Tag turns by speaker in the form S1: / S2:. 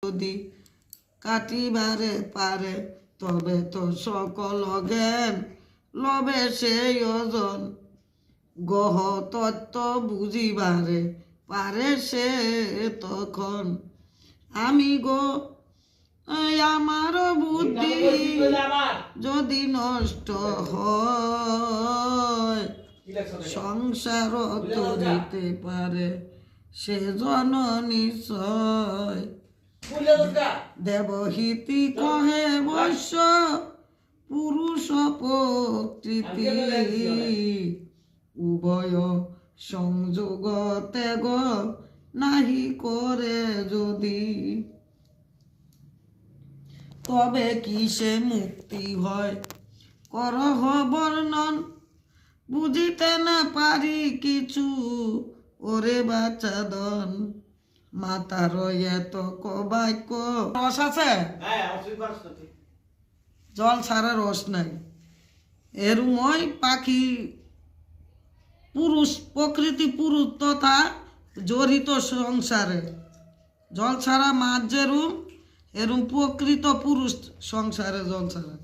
S1: যদি কাটিবারে পারে তবে তো সকল জ্ঞান লবে সেই ওজন গহ তত্ত্ব বুঝিবারে পারে সে তখন আমি গো আমার বুদ্ধি যদি নষ্ট হয় সংসার তরিতে পারে সে জন নিশ্চয় দেবহিতি কহে বৈশ্য পুরুষ প্রকৃতি উভয় সংযোগ ত্যাগ নাহি করে যদি তবে কিসে মুক্তি হয় করহ বর্ণন বুঝিতে না পারি কিছু ওরে বাচাদন মাতার এত বাক্য রস আছে জল ছাড়া রস নাই এরময় পাখি পুরুষ প্রকৃতি পুরুষ তথা জড়িত সংসারে জল ছাড়া মাছ যেরুম এরম প্রকৃত পুরুষ সংসারে জল ছাড়া